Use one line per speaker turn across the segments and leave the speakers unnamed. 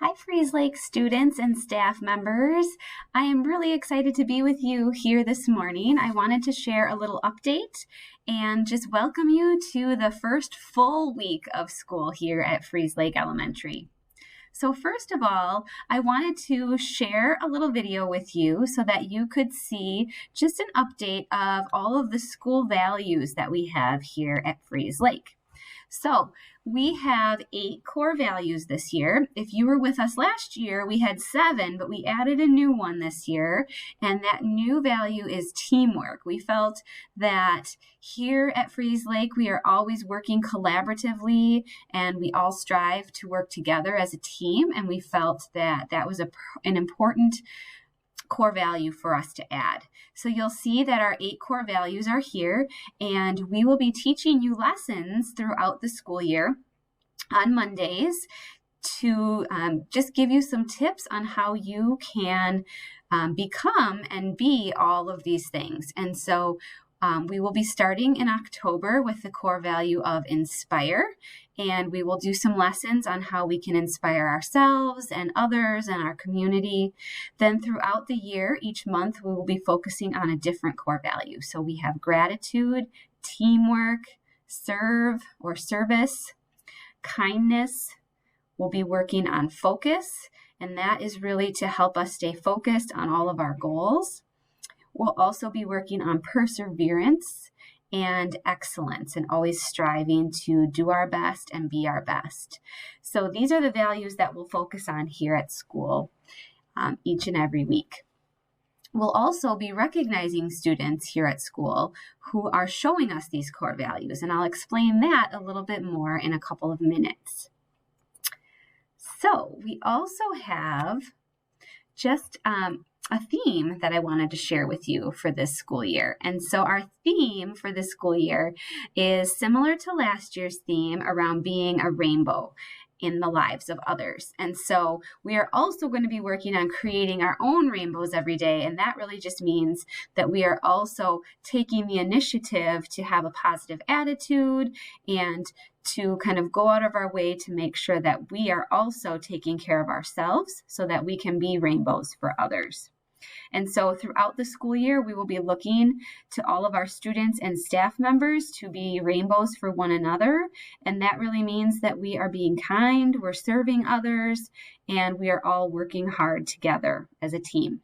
Hi, Freeze Lake students and staff members. I am really excited to be with you here this morning. I wanted to share a little update and just welcome you to the first full week of school here at Freeze Lake Elementary. So first of all, I wanted to share a little video with you so that you could see just an update of all of the school values that we have here at Freeze Lake. So we have 8 core values this year. If you were with us last year, we had 7, but we added a new one this year, and that new value is teamwork. We felt that here at Freeze Lake, we are always working collaboratively, and we all strive to work together as a team, and we felt that that was an important core value for us to add. So you'll see that our 8 core values are here, and we will be teaching you lessons throughout the school year on Mondays to just give you some tips on how you can become and be all of these things. And so we will be starting in October with the core value of inspire, and we will do some lessons on how we can inspire ourselves and others and our community. Then throughout the year, each month, we will be focusing on a different core value. So we have gratitude, teamwork, serve or service, kindness. We'll be working on focus, and that is really to help us stay focused on all of our goals. We'll also be working on perseverance and excellence and always striving to do our best and be our best. So these are the values that we'll focus on here at school each and every week. We'll also be recognizing students here at school who are showing us these core values, and I'll explain that a little bit more in a couple of minutes. So we also have just a theme that I wanted to share with you for this school year. And so our theme for this school year is similar to last year's theme around being a rainbow in the lives of others. And so we are also going to be working on creating our own rainbows every day. And that really just means that we are also taking the initiative to have a positive attitude and to kind of go out of our way to make sure that we are also taking care of ourselves so that we can be rainbows for others. And so throughout the school year, we will be looking to all of our students and staff members to be rainbows for one another. And that really means that we are being kind, we're serving others, and we are all working hard together as a team.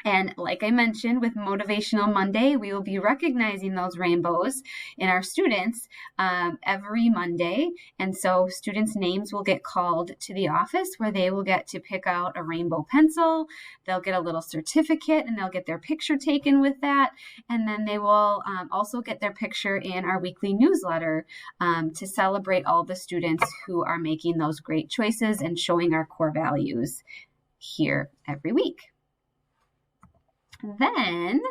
And like I mentioned, with Motivational Monday, we will be recognizing those rainbows in our students every Monday. And so students' names will get called to the office where they will get to pick out a rainbow pencil. They'll get a little certificate and they'll get their picture taken with that. And then they will also get their picture in our weekly newsletter to celebrate all the students who are making those great choices and showing our core values here every week. Then,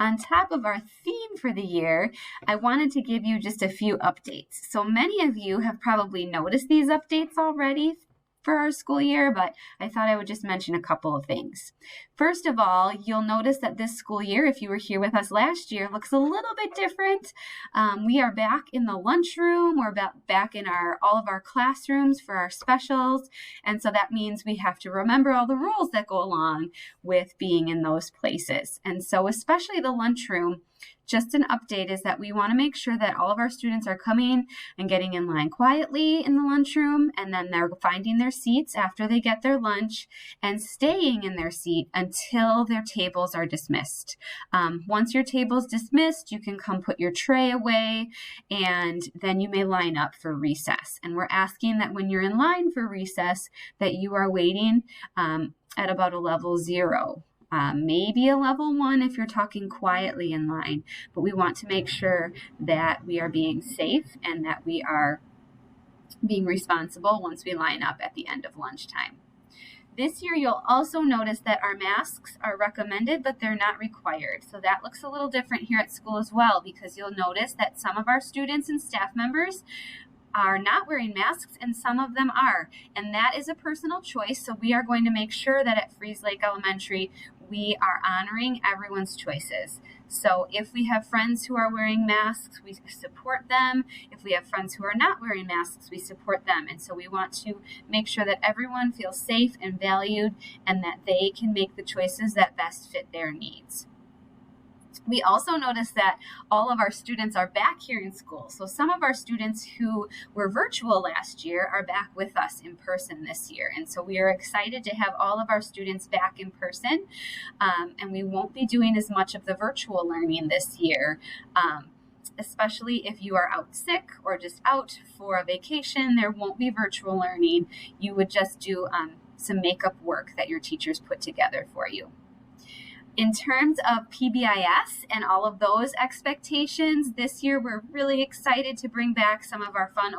on top of our theme for the year, I wanted to give you just a few updates. So many of you have probably noticed these updates already for our school year, but I thought I would just mention a couple of things. First of all, you'll notice that this school year, if you were here with us last year, looks a little bit different. We are back in the lunchroom. We're back in all of our classrooms for our specials. And so that means we have to remember all the rules that go along with being in those places. And so especially the lunchroom, just an update is that we want to make sure that all of our students are coming and getting in line quietly in the lunchroom, and then they're finding their seats after they get their lunch and staying in their seat until their tables are dismissed. Once your table's dismissed, you can come put your tray away, and then you may line up for recess. And we're asking that when you're in line for recess, that you are waiting at about a level 0. Maybe a level 1 if you're talking quietly in line, but we want to make sure that we are being safe and that we are being responsible once we line up at the end of lunchtime. This year, you'll also notice that our masks are recommended, but they're not required. So that looks a little different here at school as well, because you'll notice that some of our students and staff members are not wearing masks and some of them are. And that is a personal choice. So we are going to make sure that at Freeze Lake Elementary, we are honoring everyone's choices. So if we have friends who are wearing masks, we support them. If we have friends who are not wearing masks, we support them. And so we want to make sure that everyone feels safe and valued and that they can make the choices that best fit their needs. We also noticed that all of our students are back here in school. So some of our students who were virtual last year are back with us in person this year. And so we are excited to have all of our students back in person. And we won't be doing as much of the virtual learning this year. Especially if you are out sick or just out for a vacation, there won't be virtual learning. You would just do some makeup work that your teachers put together for you. In terms of PBIS and all of those expectations, this year we're really excited to bring back some of our fun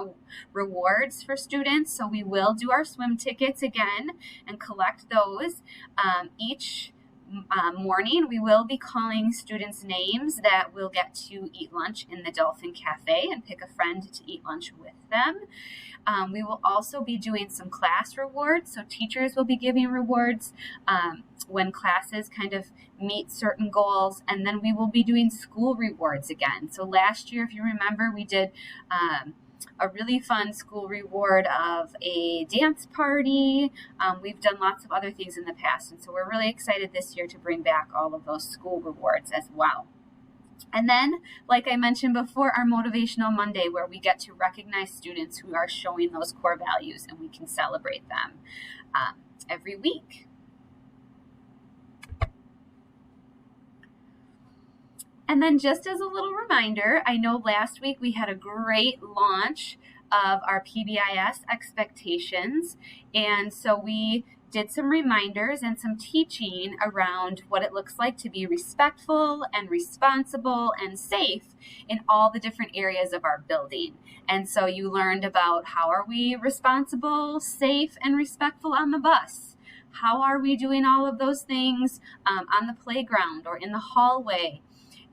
rewards for students. So we will do our swim tickets again and collect those. Each morning, we will be calling students names that will get to eat lunch in the Dolphin Cafe and pick a friend to eat lunch with them. We will also be doing some class rewards. So teachers will be giving rewards when classes kind of meet certain goals. And then we will be doing school rewards again. So last year, if you remember, we did a really fun school reward of a dance party. We've done lots of other things in the past. And so we're really excited this year to bring back all of those school rewards as well. And then, like I mentioned before, our Motivational Monday, where we get to recognize students who are showing those core values and we can celebrate them every week. And then just as a little reminder, I know last week we had a great launch of our PBIS Expectations. And so we did some reminders and some teaching around what it looks like to be respectful and responsible and safe in all the different areas of our building. And so you learned about how are we responsible, safe, and respectful on the bus? How are we doing all of those things on the playground or in the hallway?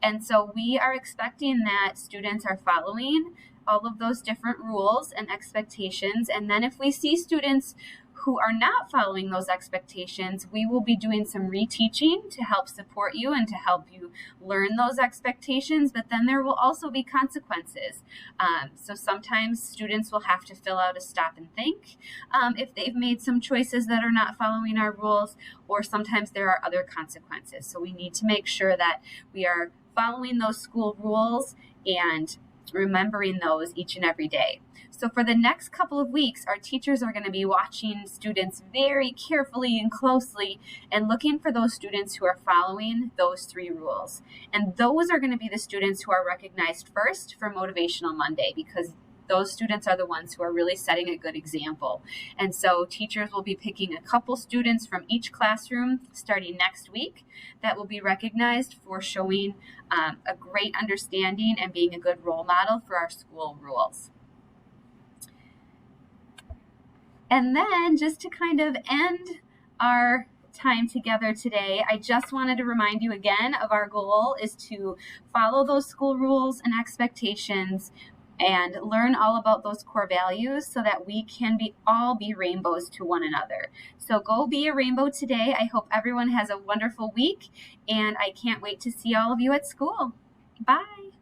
And so we are expecting that students are following all of those different rules and expectations. And then if we see students who are not following those expectations, we will be doing some reteaching to help support you and to help you learn those expectations, but then there will also be consequences. So sometimes students will have to fill out a stop and think if they've made some choices that are not following our rules, or sometimes there are other consequences. So we need to make sure that we are following those school rules and remembering those each and every day. So for the next couple of weeks, our teachers are going to be watching students very carefully and closely and looking for those students who are following those 3 rules. And those are going to be the students who are recognized first for Motivational Monday, because those students are the ones who are really setting a good example. And so teachers will be picking a couple students from each classroom starting next week that will be recognized for showing a great understanding and being a good role model for our school rules. And then just to kind of end our time together today, I just wanted to remind you again of our goal is to follow those school rules and expectations and learn all about those core values so that we can all be rainbows to one another. So go be a rainbow today. I hope everyone has a wonderful week, and I can't wait to see all of you at school. Bye.